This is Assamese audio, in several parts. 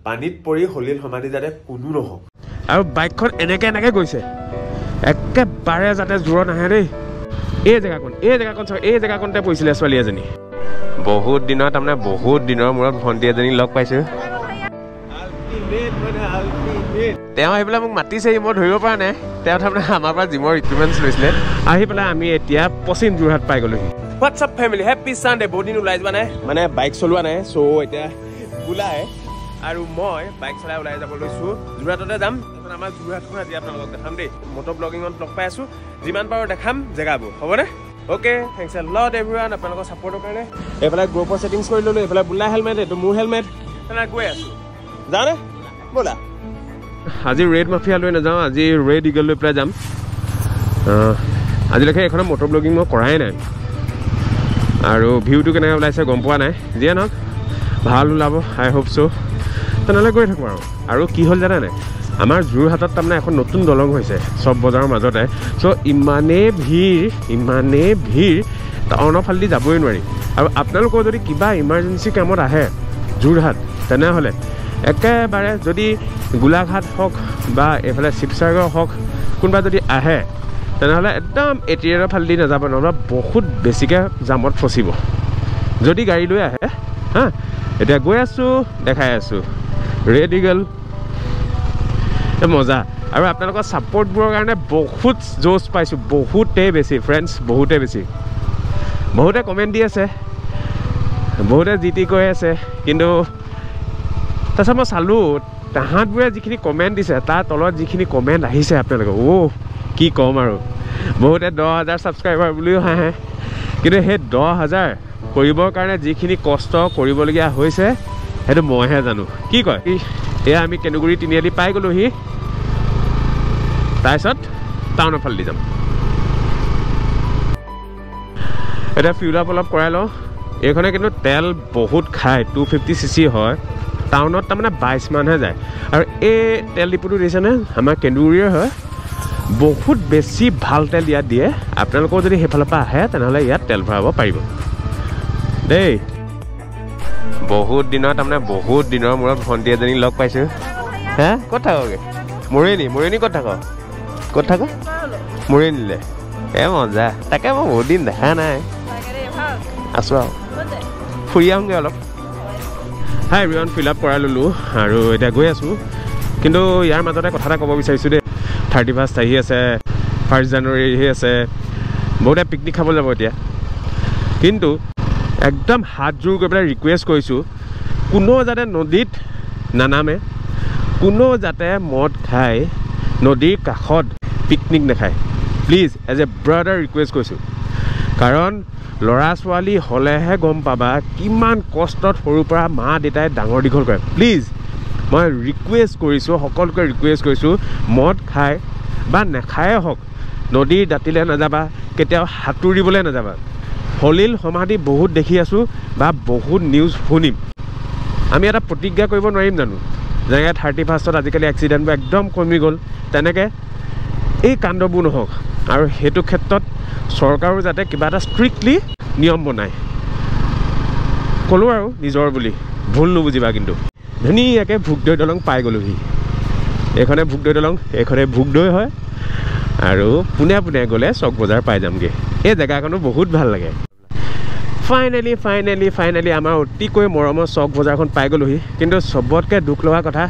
পানীত পৰি হলিল সমাধি যাতে কোনো নহওক আৰু বাইকখন এনেকে গৈছে একেবাৰে যাতে জোৰত নাহে দেই এই জেগাকণ চাওক এই জেগাকণতে পৰিছিলে ছোৱালী এজনী বহুত দিনৰ তাৰমানে বহুত দিনৰ মূৰত ভণ্টি এজনী লগ পাইছোঁ তেওঁ আহি পেলাই মোক মাতিছে মই ধৰিব পৰা নাই তেওঁ তাৰমানে আমাৰ পৰা জিমৰ ইকুইপমেণ্টছ লৈছিলে আহি পেলাই আমি এতিয়া পশ্চিম যোৰহাট পাই গ'লোহি হোৱাটছআপ ফেমিলি হেপী চানডে বহুত দিন ওলাই যোৱা নাই মানে বাইক চলোৱা নাই চ' এতিয়া ওলাই আৰু মই বাইক চলাই ওলাই যাব লৈছোঁ যোৰহাটতে যাম তাৰপিছত আমাৰ যোৰহাটখন আজি আপোনালোকক দেখাম দেই মটৰ ব্লগিঙত লগ পাই আছোঁ যিমান পাৰোঁ দেখাম জেগাবোৰ হ'বনে অ'কে থেংকছ এ লট এভৰিৱান আপোনালোকৰ ছাপৰ্টৰ কাৰণে এইফালে গ্ৰুপৰ ছেটিংছ কৰি ল'লোঁ এইফালে বোলা হেলমেট এইটো মোৰ হেলমেট তেনেকৈ গৈ আছোঁ যাওঁনে ব'লা আজি ৰেড মাফিয়া লৈ নাযাওঁ আজি ৰেড ইগল লৈ পেলাই যাম আজিলৈকে এইখনৰ মটৰ ব্লগিং মই কৰাই নাই আৰু ভিউটো কেনেকৈ ওলাইছে গম পোৱা নাই যিয়ে নহওক ভাল ওলাব আই হোপ চ' তেনেহ'লে গৈ থাকোঁ আৰু কি হ'ল জানা নাই আমাৰ যোৰহাটত তাৰমানে এখন নতুন দলং হৈছে চব বজাৰৰ মাজতে চ' ইমানেই ভিৰ টাউনৰ ফালেদি যাবই নোৱাৰি আৰু আপোনালোকৰ যদি কিবা ইমাৰ্জেঞ্চি কামত আহে যোৰহাট তেনেহ'লে একেবাৰে যদি গোলাঘাট হওক বা এইফালে শিৱসাগৰ হওক কোনোবা যদি আহে তেনেহ'লে একদম এটিয়াৰৰ ফালেদি নাযাব নহ'লে বহুত বেছিকৈ জামত ফচিব যদি গাড়ী লৈ আহে হা এতিয়া গৈ আছোঁ দেখাই আছোঁ ৰেড ইগল মজা আৰু আপোনালোকৰ ছাপৰ্টবোৰৰ কাৰণে বহুত জোচ পাইছোঁ বহুতেই বেছি ফ্ৰেণ্ডছ বহুতেই বেছি বহুতে কমেণ্ট দি আছে বহুতে যি টি কৈ আছে কিন্তু তাৰপিছত মই চালোঁ তাহাঁতবোৰে যিখিনি কমেণ্ট দিছে তাৰ তলত যিখিনি কমেণ্ট আহিছে আপোনালোকে কি ক'ম আৰু বহুতে 10,000 ছাবস্ক্ৰাইবাৰ বুলিও হাঁহে কিন্তু সেই 10,000 কৰিবৰ কাৰণে যিখিনি কষ্ট কৰিবলগীয়া হৈছে সেইটো মইহে জানো কি কয় এয়া আমি কেন্দুগুৰি তিনিআলি পাই গ'লোহি তাৰপিছত টাউনৰ ফালেদি যাম এতিয়া ফিউল আপ অলপ কৰাই লওঁ এইখনে কিন্তু তেল বহুত খায় 250cc হয় টাউনত তাৰমানে 22 মানহে যায় আৰু এই তেল ডিপুটো দিছেনে আমাৰ কেন্দুগুৰিৰে হয় বহুত বেছি ভাল তেল ইয়াত দিয়ে আপোনালোকৰ যদি সেইফালৰ পৰা আহে তেনেহ'লে ইয়াত তেল ভৰাব পাৰিব দেই বহুত দিনৰ মূৰত ভণ্টি এজনী লগ পাইছোঁ হে ক'ত থাকগে মৰিয়নী ক'ত থাক মৰিয়নীলে মজা তাকে মই বহুত দিন দেখা নাই আছোঁ আৰু ফুৰি আহোঁগৈ অলপ হাই এভৰিৱান ফিল আপ কৰাই ল'লোঁ আৰু এতিয়া গৈ আছোঁ কিন্তু ইয়াৰ মাজতে কথা এটা ক'ব বিচাৰিছোঁ দেই 31st আহি আছে 1 জানুৱাৰী আহি আছে বহুতে পিকনিক খাব যাব এতিয়া কিন্তু একদম হাত জোৰ কৰি পেলাই ৰিকুৱেষ্ট কৰিছোঁ কোনো যাতে নদীত নানামে কোনো যাতে মদ খাই নদীৰ কাষত পিকনিক নাখায় please as a brother request কৰিছোঁ কাৰণ ল'ৰা ছোৱালী হ'লেহে গম পাবা কিমান কষ্টত সৰুৰ পৰা মা দেউতাই ডাঙৰ দীঘল কৰে প্লিজ মই ৰিকুৱেষ্ট কৰিছোঁ সকলোকে ৰিকুৱেষ্ট কৰিছোঁ মদ খাই বা নাখায়ে হওক নদীৰ দাঁতিলৈ নাযাবা কেতিয়াও সাঁতুৰিবলৈ নাযাবা হলিল সমাধি বহুত দেখি আছোঁ বা বহুত নিউজ শুনিম আমি এটা প্ৰতিজ্ঞা কৰিব নোৱাৰিম জানো যেনেকৈ 31st আজিকালি এক্সিডেণ্টবোৰ একদম কমি গ'ল তেনেকৈ এই কাণ্ডবোৰ নহওক আৰু সেইটো ক্ষেত্ৰত চৰকাৰো যাতে কিবা এটা ষ্ট্ৰিক্টলি নিয়ম বনায় ক'লোঁ আৰু নিজৰ বুলি ভুল নুবুজিবা কিন্তু ধুনীয়াকৈ ভোগদৈ দলং পাই গ'লোহি এইখনে ভোগদৈ দলং এইখনে ভোগদৈ হয় আৰু পোনে গ'লে চক বজাৰ পাই যামগৈ এই জেগাকণো বহুত ভাল লাগে ফাইনেলি আমাৰ অতিকৈ মৰমৰ চক বজাৰখন পাই গ'লোহি কিন্তু চবতকৈ দুখ লগা কথা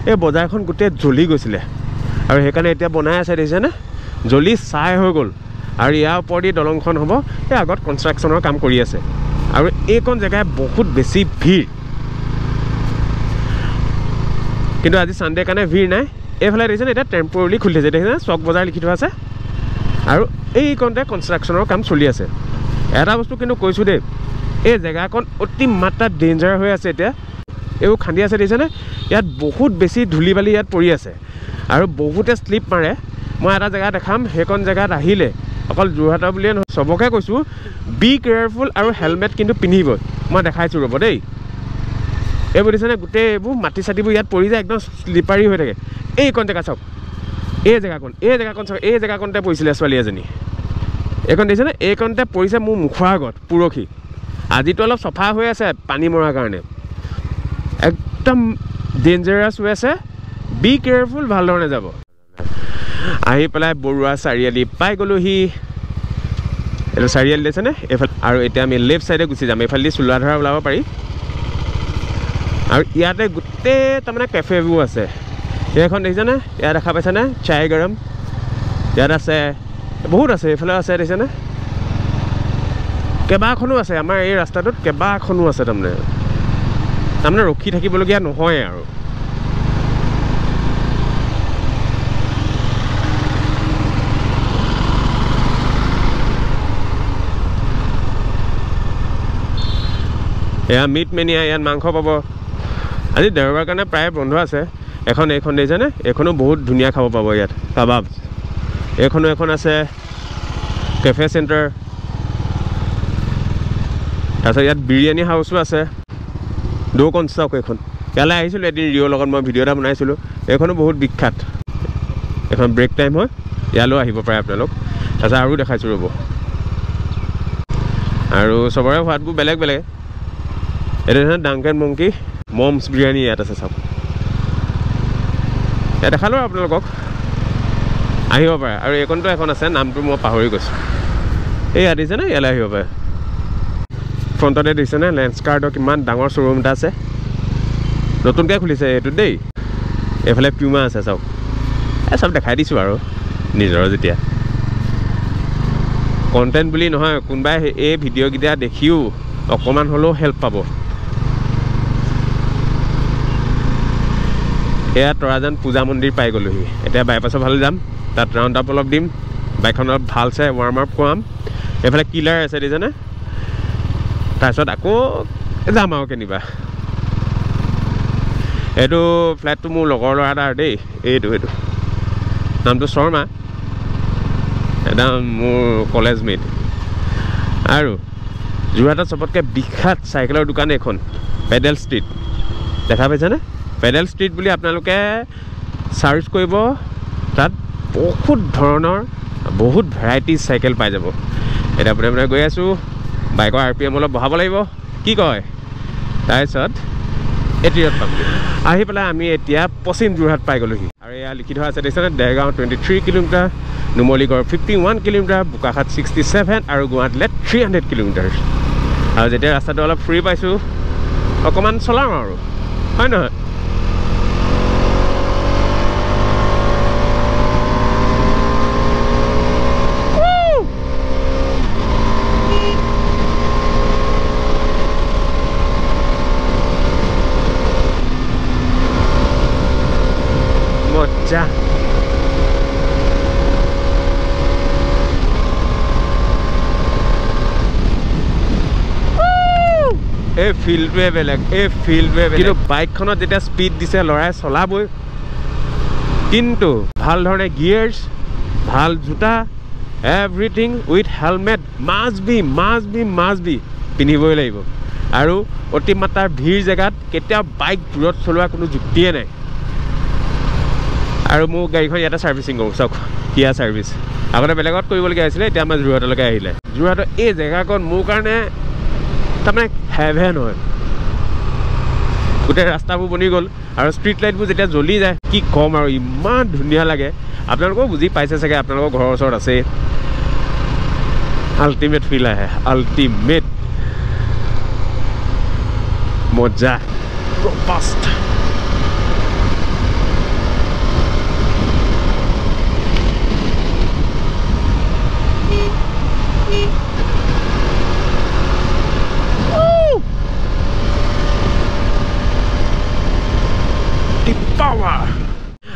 এই বজাৰখন গোটেই জ্বলি গৈছিলে আৰু সেইকাৰণে এতিয়া বনাই আছে দেখিছেনে জ্বলি চাই হৈ গ'ল আৰু ইয়াৰ ওপৰেদি দলংখন হ'ব এই আগত কনষ্ট্ৰাকশ্যনৰ কাম কৰি আছে আৰু এইকণ জেগাই বহুত বেছি ভিৰ কিন্তু আজি ছানডে কাৰণে ভিৰ নাই এইফালে দেখিছেনে এতিয়া টেম্পৰলি খুলি থৈছে দেখিছেনে চক বজাৰ লিখি থোৱা আছে আৰু এইকণতে কনষ্ট্ৰাকশ্যনৰ কাম চলি আছে এটা বস্তু কিন্তু কৈছোঁ দেই এই জেগাকণ অতি মাত্ৰাত ডেঞ্জাৰ হৈ আছে এতিয়া এইবোৰ খান্দি আছে দেখিছেনে ইয়াত বহুত বেছি ধূলি বালি ইয়াত পৰি আছে আৰু বহুতে শ্লিপ মাৰে মই এটা জেগা দেখাম সেইকণ জেগাত আহিলে অকল যোৰহাটৰ বুলিয়ে নহয় চবকে কৈছোঁ বি কেয়াৰফুল আৰু হেলমেট কিন্তু পিন্ধিবই মই দেখাইছোঁ ৰ'ব দেই এইবোৰ দেখিছেনে গোটেই এইবোৰ মাটি চাটিবোৰ ইয়াত পৰি যায় একদম শ্লিপাৰী হৈ থাকে এইকণ জেগা চাওক এই জেগাকণ চাওক এই জেগাকণতে পৰিছিলে ছোৱালী এজনী এইকণ দেখিছেনে এইকণতে পৰিছে মোৰ মুখৰ আগত পৰহি আজিতো অলপ চফা হৈ আছে পানী মৰাৰ কাৰণে একদম ডেঞ্জাৰাছ হৈ আছে, বি কেয়াৰফুল, ভাল ধৰণে যাব। আহি পেলাই বৰুৱা চাৰিআলি পাই গ'লোহি। এইটো চাৰিআলি দিছেনে এইফালে, আৰু এতিয়া আমি লেফ্ট ছাইডে গুচি যাম। এইফালেদি চোলাধৰা ওলাব পাৰি। আৰু ইয়াতে গোটেই তাৰমানে কেফেবোৰ আছে। এইখন দেখিছেনে, ইয়াত দেখা পাইছেনে, চাই গৰম ইয়াত আছে, বহুত আছে, এইফালে আছে দেখিছেনে, কেইবাখনো আছে। আমাৰ এই ৰাস্তাটোত কেইবাখনো আছে, তাৰমানে ৰখি থাকিবলগীয়া নহয় আৰু। এয়া মিট মেনিয়া, ইয়াত মাংস পাব। আজি দেওবাৰ কাৰণে প্ৰায় বন্ধ আছে। এইখন দেখিছেনে, এইখনো বহুত ধুনীয়া খাব পাব ইয়াত, কাবাব। এইখনো এখন আছে, কেফে চেণ্টাৰ। তাৰপিছত ইয়াত বিৰিয়ানী হাউচো আছে, দৌ কনষ্টক। এইখন ইয়ালৈ আহিছিলোঁ এদিন, ৰিঅ'ৰ লগত মই ভিডিঅ' এটা বনাইছিলোঁ। এইখনো বহুত বিখ্যাত। এখন ব্ৰেক টাইম হয়, ইয়ালৈও আহিব পাৰে আপোনালোক। তাৰপিছত আৰু দেখাইছোঁ ৰ'ব। আৰু চবৰে সোৱাদবোৰ বেলেগ বেলেগ। এইটো ধৰণে ডাংকেন মংকি মমছ বিৰিয়ানী ইয়াত আছে, চাওক। ইয়াত দেখালোঁ আপোনালোকক, আহিব পাৰে। আৰু এইখনতো এখন আছে, নামটো মই পাহৰি গৈছোঁ। এই দিছেনে, ইয়ালৈ আহিব পাৰে। ফ্ৰণ্টতে দিছেনে লেন্সকাৰ্টৰ কিমান ডাঙৰ শ্ব'ৰুম এটা আছে, নতুনকৈ খুলিছে এইটো দেই। এইফালে পিউমা আছে, চাওক। চব দেখাই দিছোঁ আৰু নিজৰ যেতিয়া কণ্টেণ্ট বুলি নহয়, কোনোবাই এই ভিডিঅ'কেইটা দেখিও অকণমান হ'লেও হেল্প পাব। এয়া তৰাজান পূজা মন্দিৰ পাই গ'লোহি। এতিয়া বাইপাছৰ ফালে যাম, তাত ৰাউণ্ড আপ অলপ দিম, বাইকখন অলপ ভালছে ৱাৰ্ম আপ কৰাম। এইফালে কিলাৰ আছে দেখিছেনে, তাৰপিছত আকৌ যাম আৰু কেনিবা। এইটো ফ্লাইটটো মোৰ লগৰ ল'ৰা এটাৰ দেই, এইটো নামটো শৰ্মা, একদম মোৰ কলেজ মেট। আৰু যোৰহাটত চবতকৈ বিখ্যাত চাইকেলৰ দোকান এইখন, পেডেল ষ্ট্ৰীট, দেখা পাইছেনে? পেডেল ষ্ট্ৰীট বুলি আপোনালোকে চাৰ্চ কৰিব, তাত বহুত ধৰণৰ বহুত ভেৰাইটিজ চাইকেল পাই যাব। এতিয়া আপুনি গৈ আছোঁ, বাইকৰ RPM অলপ বঢ়াব লাগিব, কি কয়? তাৰপিছত এটিৰত পাম। আহি পেলাই আমি এতিয়া পশ্চিম যোৰহাট পাই গ'লোহি। আৰু এয়া লিখি থোৱা আছে দেখিছেনে, দেৰগাঁও 23 কিলোমিটাৰ, নুমলীগড় 51 কিলোমিটাৰ, বোকাখাট 67 আৰু গুৱাহাটীলৈ 300 কিলোমিটাৰ। আৰু যেতিয়া ৰাস্তাটো অলপ ফ্ৰী পাইছোঁ, অকণমান চলাওঁ আৰু, হয় নহয়? মজা। এই ফিল্ডটোৱে বেলেগ, কিন্তু বাইকখনত যেতিয়া স্পীড দিছে ল'ৰাই চলাবই। কিন্তু ভাল ধৰণে গিয়াৰ্ছ, ভাল জোতা, everything with helmet must B পিন্ধিবই লাগিব। আৰু অতিমাত্ৰাৰ ভিৰ জেগাত কেতিয়াও বাইক দূৰত চলোৱা কোনো যুক্তিয়ে নাই। আৰু মোৰ গাড়ীখন ইয়াতে ছাৰ্ভিচিং কৰোঁ, চাওক, কিয়া ছাৰ্ভিচ। আগতে বেলেগত কৰিবলগীয়া হৈছিলে, এতিয়া আমাৰ যোৰহাটলৈকে আহিলে। যোৰহাটৰ এই জেগাকণ মোৰ কাৰণে তাৰমানে হেভেন হয়। গোটেই ৰাস্তাবোৰ বনি গ'ল, আৰু ষ্ট্ৰীট লাইটবোৰ যেতিয়া জ্বলি যায়, কি ক'ম আৰু, ইমান ধুনীয়া লাগে। আপোনালোকেও বুজি পাইছে চাগে, আপোনালোকৰ ঘৰৰ ওচৰত আছে। আল্টিমেট ফিল আহে, আল্টিমেট মজা, ৰবাষ্ট।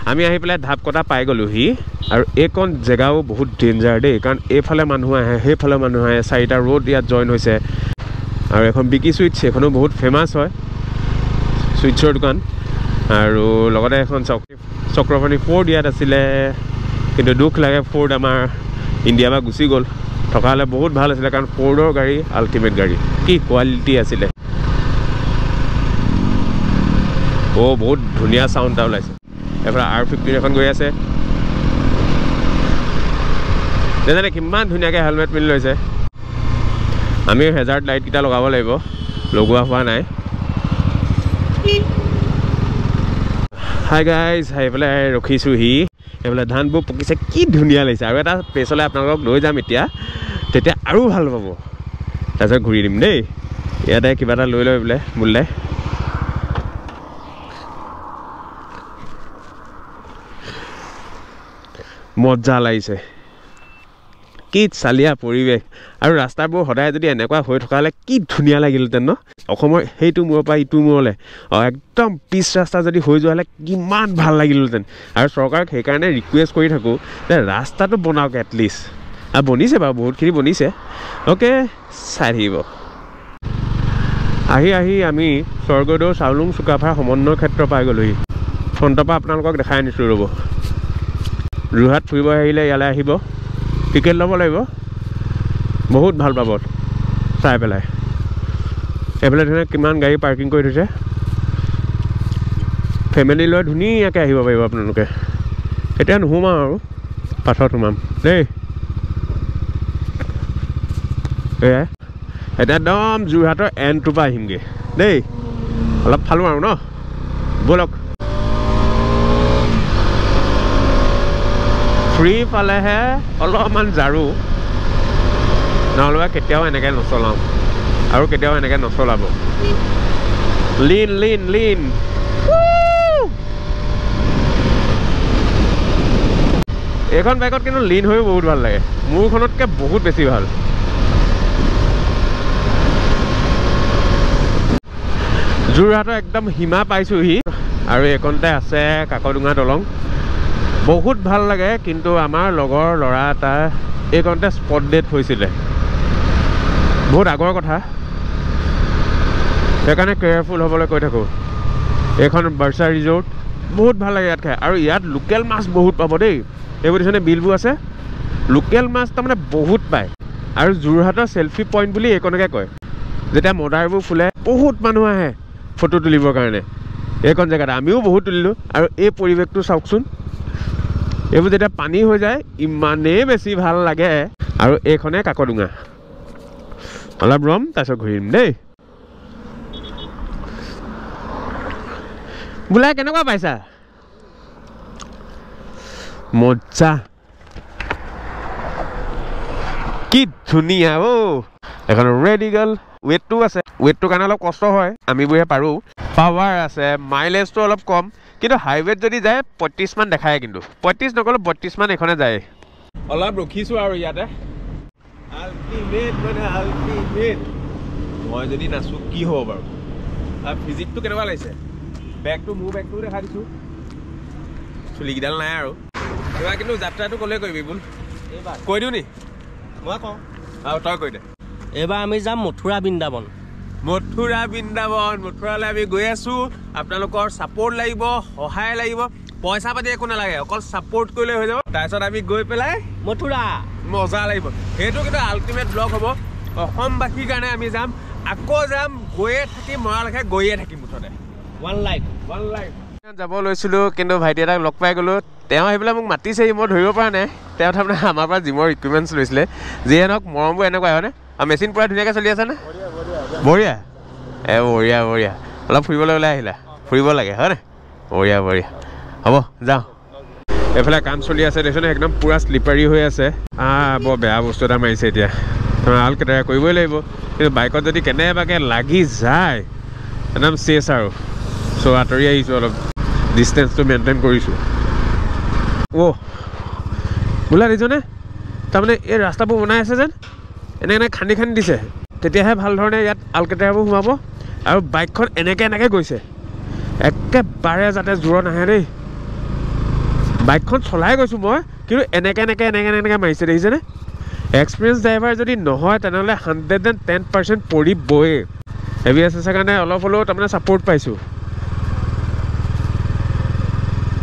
আমি আহি পেলাই ঢাপকটা পাই গ'লোহি। আৰু এইকণ জেগাও বহুত ডেঞ্জাৰ দেই, কাৰণ এইফালে মানুহ আহে, সেইফালে মানুহ আহে। 4টা ৰোড ইয়াত জইন হৈছে। আৰু এখন বিকি চুইটছ, এইখনো বহুত ফেমাছ হয়, চুইটছৰ দোকান। আৰু লগতে এখন চক্ৰপাণী ফ'ৰ্ড ইয়াত আছিলে, কিন্তু দুখ লাগে ফ'ৰ্ড আমাৰ ইণ্ডিয়াৰ পৰা গুচি গ'ল। থকা হ'লে বহুত ভাল আছিলে, কাৰণ ফ'ৰ্ডৰ গাড়ী আল্টিমেট গাড়ী, কি কোৱালিটি আছিলে। বহুত ধুনীয়া চাউণ্ড এটা ওলাইছে। এফালে R15 এখন গৈ আছে, নেজানে কিমান ধুনীয়াকৈ হেলমেট পিন্ধি লৈছে। আমি হেজাৰ্ড লাইটকেইটা লগাব লাগিব, লগোৱা হোৱা নাই। হাই গাইজ এইফালে ৰখিছোঁহি এইফালে ধানবোৰ পকিছে কি ধুনীয়া লাগিছে আৰু এটা প্লেচলৈ আপোনালোকক লৈ যাম এতিয়া তেতিয়া আৰু ভাল পাব তাৰপিছত ঘূৰি দিম দেই ইয়াতে কিবা এটা লৈ লৈ বোলে বোলে মজা লাগিছে কি চালিয়া পৰিৱেশ আৰু ৰাস্তাবোৰ সদায় যদি এনেকুৱা হৈ থকা হ'লে কি ধুনীয়া লাগিলহেঁতেন ন অসমৰ সেইটো মূৰৰ পৰা ইটো মূৰলৈ একদম পিচ ৰাস্তা যদি হৈ যোৱা হ'লে কিমান ভাল লাগিলহেঁতেন আৰু চৰকাৰক সেইকাৰণে ৰিকুৱেষ্ট কৰি থাকোঁ যে ৰাস্তাটো বনাওক এটলিষ্ট আৰু বনিছে বাৰু বহুতখিনি বনিছে অ'কে চাই থাকিব আহি আমি স্বৰ্গদেউ চাউলুং চুকাফাৰ সমন্বয় ক্ষেত্ৰ পাই গ'লোহি ফ্ৰণ্টৰ পৰা আপোনালোকক দেখাই আনিছোঁ ৰ'ব যোৰহাট ফুৰিব আহিলে ইয়ালৈ আহিব টিকেট ল'ব লাগিব বহুত ভাল পাব চাই পেলাই এইফালে ধৰণে কিমান গাড়ী পাৰ্কিং কৰি থৈছে ফেমিলি লৈ ধুনীয়াকৈ আহিব পাৰিব আপোনালোকে এতিয়া নোসোমাওঁ আৰু পাছত সোমাম দেই এয়াই এতিয়া একদম যোৰহাটৰ এণ্ডটোৰ পৰা আহিমগৈ দেই অলপ ফালোঁ আৰু ন ব'লক ফ্ৰী পালেহে অলপমান জাৰো নহ'লে কেতিয়াও এনেকৈ নচলাওঁ আৰু কেতিয়াও এনেকৈ নচলাব লিন লিন লিন এইখন বাইকত কিন্তু লিন হৈও বহুত ভাল লাগে মোৰখনতকৈ বহুত বেছি ভাল যোৰহাটৰ একদম সীমা পাইছোঁহি আৰু এইকণতে আছে কাকডোঙা দলং বহুত ভাল লাগে কিন্তু আমাৰ লগৰ ল'ৰা এটা এইকণতে স্পট ডেট হৈছিলে বহুত আগৰ কথা সেইকাৰণে কেয়াৰফুল হ'বলৈ কৈ থাকোঁ এইখন বাৰ্চা ৰিজৰ্ট বহুত ভাল লাগে ইয়াত খাই আৰু ইয়াত লোকেল মাছ বহুত পাব দেই এইবোৰ দিছনে বিলবোৰ আছে লোকেল মাছ তাৰমানে বহুত পায় আৰু যোৰহাটৰ চেল্ফি পইণ্ট বুলি এইকণকে কয় যেতিয়া মদাৰবোৰ ফুলে বহুত মানুহ আহে ফটো তুলিবৰ কাৰণে এইকণ জেগাত আমিও বহুত তুলিলোঁ আৰু এই পৰিৱেশটো চাওকচোন এইবোৰ যেতিয়া পানী হৈ যায় ইমানেই বেছি ভাল লাগে আৰু এইখনে কাকডোঙা অলপ ৰম তাৰপিছত ঘূৰিম দেই বোলে কেনেকুৱা পাইছা মজা কি ধুনীয়া এখন ৰেডি গাৰ্ল ৱেটটো আছে ৱেটটোৰ কাৰণে অলপ কষ্ট হয় আমিবোৰে পাৰোঁ পাৱাৰ আছে মাইলেজটো অলপ কম কিন্তু হাইৱেত যদি যায় 35 মান দেখায় কিন্তু 35 নগ'লে 32 মান এইখনে যায় অলপ ৰখিছোঁ আৰু ইয়াতে আল্টিমেট মানে আল্টিমেট মই যদি নাচোঁ কি হ'ব বাৰু আৰু ফিজিকটো কেনেকুৱা লাগিছে বেগটো মোৰ বেগটোও দেখা দিছোঁ চুলিকেইডাল নাই আৰু এইবাৰ কিন্তু যাত্ৰাটো ক'লে কৰিবি বোল এইবাৰ কৈ দিওঁ নি মই কওঁ আৰু তই কৈ দে এইবাৰ আমি যাম মথুৰা বৃন্দাবন মথুৰালৈ আমি গৈ আছোঁ আপোনালোকৰ ছাপৰ্ট লাগিব সহায় লাগিব পইচা পাতি একো নালাগে অকল ছাপৰ্ট কৰিলে হৈ যাব তাৰপিছত আমি গৈ পেলাই মথুৰা মজা লাগিব সেইটো কিন্তু আল্টিমেট ব্লগ হ'ব অসমবাসীৰ কাৰণে আমি যাম আকৌ যাম গৈয়ে থাকিম মৰালৈকে গৈয়ে থাকিম মুঠতে ওৱান লাইফ যাব লৈছিলোঁ কিন্তু ভাইটি এটাক লগ পাই গ'লোঁ তেওঁ আহি পেলাই মোক মাতিছেহি মই ধৰিব পৰা নাই তেওঁ তাৰমানে আমাৰ পৰা জিমৰ ইকুইপমেণ্টছ লৈছিলে যিয়ে নহওক মৰমবোৰ এনেকুৱা হয়নে আৰু মেচিন পূৰা ধুনীয়াকৈ চলি আছেনে বঢ়িয়া বঢ়িয়া অলপ ফুৰিবলৈ ওলাই আহিলা ফুৰিব লাগে হয়নে বঢ়িয়া হ'ব যাওঁ এইফালে কাম চলি আছে দেখিছনে একদম পূৰা শ্লিপাৰী হৈ আছে বৰ বেয়া বস্তু এটা মাৰিছে এতিয়া আল কেটেৰা কৰিবই লাগিব কিন্তু বাইকত যদি কেনেবাকৈ লাগি যায় একদম চেচ আৰু চ' আঁতৰি আহিছোঁ অলপ ডিষ্টেঞ্চটো মেইনটেইন কৰিছোঁ বোলা দেখিছনে তাৰমানে এই ৰাস্তাবোৰ বনাই আছে যেন এনেকৈ খান্দি দিছে তেতিয়াহে ভাল ধৰণে ইয়াত আলকেটেৰাবোৰ সোমাব আৰু বাইকখন এনেকৈ গৈছে একেবাৰে যাতে জোৰত নাহে দেই বাইকখন চলাই গৈছোঁ মই কিন্তু এনেকৈ মাৰিছে দেখিছেনে এক্সপিৰিয়েঞ্চ ড্ৰাইভাৰ যদি নহয় তেনেহ'লে 110% পৰিবই হেভি আছে কাৰণে অলপ হ'লেও তাৰমানে ছাপৰ্ট পাইছোঁ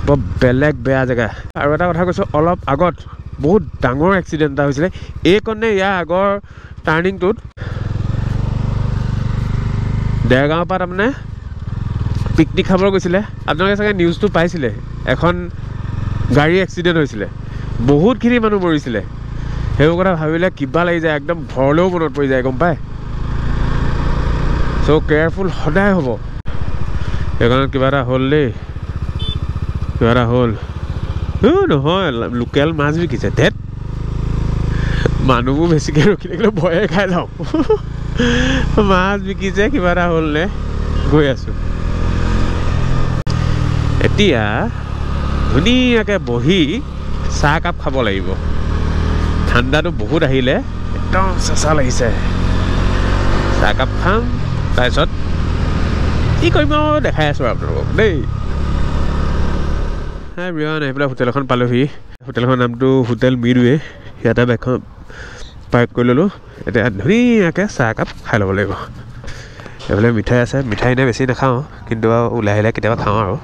বৰ বেলেগ বেয়া জেগা আৰু এটা কথা কৈছোঁ অলপ আগত বহুত ডাঙৰ এক্সিডেণ্ট এটা হৈছিলে এইকণে ইয়াৰ আগৰ টাৰ্ণিংটোত দেৰগাঁৱৰ পৰা তাৰমানে পিকনিক খাবলৈ গৈছিলে আপোনালোকে চাগে নিউজটো পাইছিলে এখন গাড়ী এক্সিডেণ্ট হৈছিলে বহুতখিনি মানুহ মৰিছিলে সেইবোৰ কথা ভাবিলে কিবা লাগি যায় একদম ঘৰলৈও মনত পৰি যায় গম পায় চ' কেয়াৰফুল সদায় হ'ব সেইকাৰণে কিবা এটা হ'ল দেই কিবা এটা হ'ল নহয় লোকেল মাছ বিকিছে ধেত মানুহবোৰ বেছিকৈ ৰখি থাকিলে ভয়ে খাই যাওঁ মাছ বিকিছে কিবা এটা হ'ল নে গৈ আছোঁ এতিয়া ধুনীয়াকৈ বহি চাহ কাপ খাব লাগিব ঠাণ্ডাটো বহুত আহিলে একদম চেঁচা লাগিছে চাহকাপ খাম তাৰপিছত কি কৰিম আৰু দেখাই আছোঁ আপোনালোকক দেই বিয়ান আহি পেলাই হোটেল এখন পালোহি হোটেলখনৰ নামটো হোটেল মিডৱে ইয়াতে বাইকখন পাৰ্ক কৰি ল'লোঁ এতিয়া ধুনীয়াকৈ চাহকাপ খাই ল'ব লাগিব এইফালে মিঠাই আছে মিঠাই এনে বেছি নাখাওঁ কিন্তু ওলাই আহিলে কেতিয়াবা খাওঁ আৰু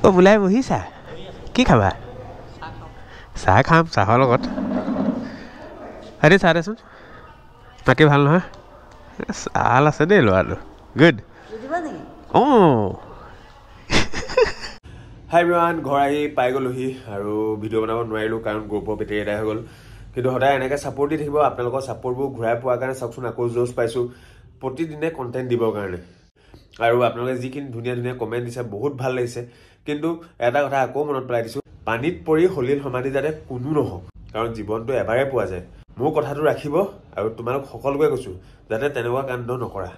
ওলাই বহিছা কি খাবা চাহ খাম চাহৰ লগত আৰে চাহ দেচোন বাকী ভাল নহয় চাল আছে দেই ল'ৰাটো গুড অঁ হাই এভৰিৱান ঘৰ আহি পাই গ'লোহি আৰু ভিডিঅ' বনাব নোৱাৰিলোঁ কাৰণ গ্ৰুপৰ বেটেৰী এদাই হৈ গ'ল কিন্তু সদায় এনেকৈ ছাপোৰ্ট দি থাকিব আপোনালোকৰ ছাপোৰ্টবোৰ ঘূৰাই পোৱাৰ কাৰণে চাওকচোন আকৌ জোচ পাইছোঁ প্ৰতিদিনে কণ্টেণ্ট দিবৰ কাৰণে আৰু আপোনালোকে যিখিনি ধুনীয়া ধুনীয়া কমেণ্ট দিছে বহুত ভাল লাগিছে কিন্তু এটা কথা আকৌ মনত পেলাই দিছোঁ পানীত পৰি সলিল সমাধি যাতে কোনো নহওক কাৰণ জীৱনটো এবাৰে পোৱা যায় মোৰ কথাটো ৰাখিব আৰু তোমালোক সকলোকে কৈছোঁ যাতে তেনেকুৱা কাণ্ড নকৰা